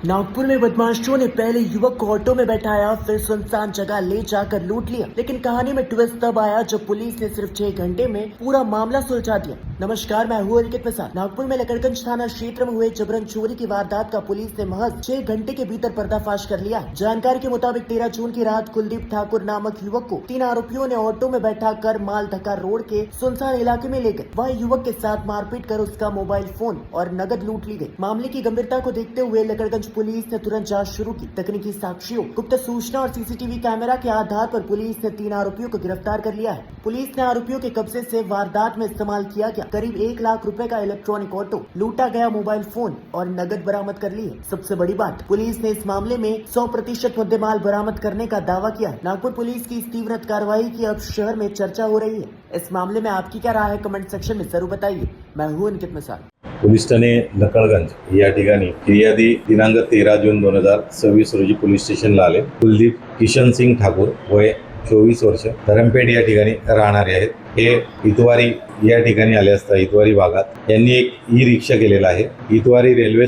नागपुर में बदमाशों ने पहले युवक को ऑटो में बैठाया, फिर सुनसान जगह ले जाकर लूट लिया। लेकिन कहानी में ट्विस्ट तब आया जब पुलिस ने सिर्फ 6 घंटे में पूरा मामला सुलझा दिया। नमस्कार, मैं हूँ अंकित प्रसाद। नागपुर में लकड़गंज थाना क्षेत्र में हुए जबरन चोरी की वारदात का पुलिस ने महज 6 घंटे के भीतर पर्दाफाश कर लिया। जानकारी के मुताबिक 13 जून की रात कुलदीप ठाकुर नामक युवक को 3 आरोपियों ने ऑटो में बैठाकर मालधक्का रोड के सुनसान इलाके में ले गए। वहीं युवक के साथ मारपीट कर उसका मोबाइल फोन और नकद लूट ली गई। मामले की गंभीरता को देखते हुए लकड़गंज पुलिस ने तुरंत जांच शुरू की। तकनीकी साक्ष्यों, गुप्त सूचना और सीसीटीवी कैमरा के आधार पर पुलिस ने 3 आरोपियों को गिरफ्तार कर लिया है। पुलिस ने आरोपियों के कब्जे से वारदात में इस्तेमाल किया गया करीब 1 लाख रुपए का इलेक्ट्रॉनिक ऑटो, लूटा गया मोबाइल फोन और नकद बरामद कर ली है। सबसे बड़ी बात, पुलिस ने इस मामले में 100% मुद्देमाल बरामद करने का दावा किया है। नागपुर पुलिस की इस तीव्र कार्रवाई की अब शहर में चर्चा हो रही है। इस मामले में आपकी क्या राय है, कमेंट सेक्शन में जरूर बताइए। मैं हूँ अंकित प्रसाद। पोलीस ठाणे लकड़गंज या ठिकाणी फिर्यादी दिनांक 13 जून 2026 रोजी पोलीस स्टेशनला आले। कुलदीप किशन सिंग ठाकूर, वय 24 वर्ष, धरमपेठ या ठिकाणी राहणारे आहेत। हे इतवारी या ठिकाणी आले असता इतवारी भागात यांनी एक ई रिक्षा केलेला आहे। इतवारी रेल्वे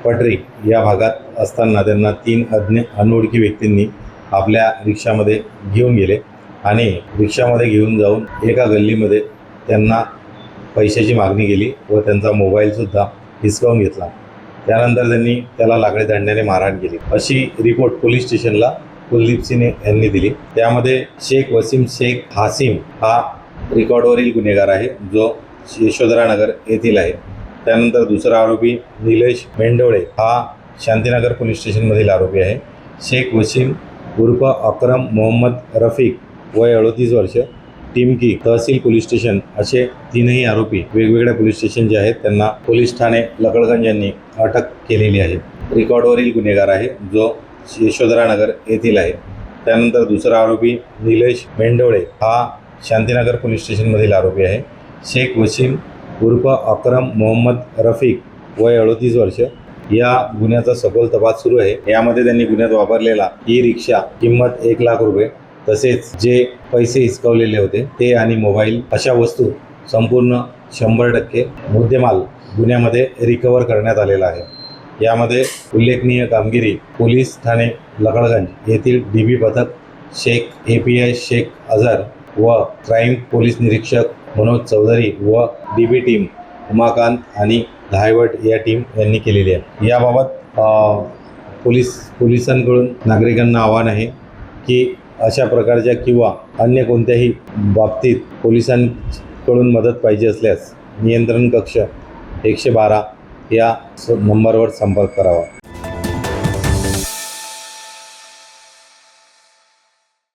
पटरी या भागात असताना त्यांना 3 अनोळखी व्यक्तींनी आपल्या रिक्षामध्ये घेऊन गेले आणि रिक्षामध्ये घेऊन जाऊन एका गल्लीमध्ये त्यांना पैशाची मागणी केली व त्यांचा मोबाईल सुद्धा हिसकावून घेतला। त्यानंतर त्यांनी त्याला लाकडी दांड्याने मारहाण केली, अशी रिपोर्ट पोलीस स्टेशनला कुलदीप सिंग यांनी दिली। त्यामध्ये शेख वसीम शेख हासिम हा रेकॉर्डवरील गुन्हेगार आहे, जो यशोधरानगर येथील आहे। त्यानंतर दुसरा आरोपी निलेश मेंढोळे हा शांतीनगर पोलीस स्टेशनमधील आरोपी आहे। शेख वसीम उर्फ अकरम मोहम्मद रफीक, वय 38 वर्ष, टिमकी तहसील पोलीस स्टेशन, असे 3ही आरोपी वेगवेगळ्या पोलीस स्टेशन जे आहेत त्यांना पोलीस ठाणे लकड़गंज यांनी अटक केलेली आहे। रेकॉर्डवरील गुन्हेगार आहे, जो यशोधरानगर येथील आहे। त्यानंतर दुसरा आरोपी निलेश मेंढोळे हा शांतीनगर पोलीस स्टेशनमधील आरोपी आहे। शेख वसीम उर्फ अकरम मोहम्मद रफीक, वय 38 वर्ष, या गुन्ह्याचा सखोल तपास सुरू आहे। यामध्ये त्यांनी गुन्ह्यात वापरलेला ई रिक्षा, किंमत 1 लाख रुपये, तसेच जे पैसे हिसकावलेले होते ते आणि मोबाईल, अशा वस्तू संपूर्ण 100% मुद्देमाल गुन्ह्यामध्ये रिकवर करण्यात आलेला आहे। यामध्ये उल्लेखनीय कामगिरी पोलीस ठाणे लकड़गंज येथील डीबी पथक, शेख API शेख अजहर व क्राइम पोलीस निरीक्षक मनोज चौधरी व डीबी टीम उमाकांत आणि धायवट या टीम यांनी केलेली आहे। याबाबत पोलिसांकडून नागरिकांना आवाहन आहे की अशा प्रकारच्या किंवा अन्य कोणत्याही बाबतीत पोलिसांकडून मदत पाहिजे असल्यास नियंत्रण कक्ष 112 या नंबरवर संपर्क करावा।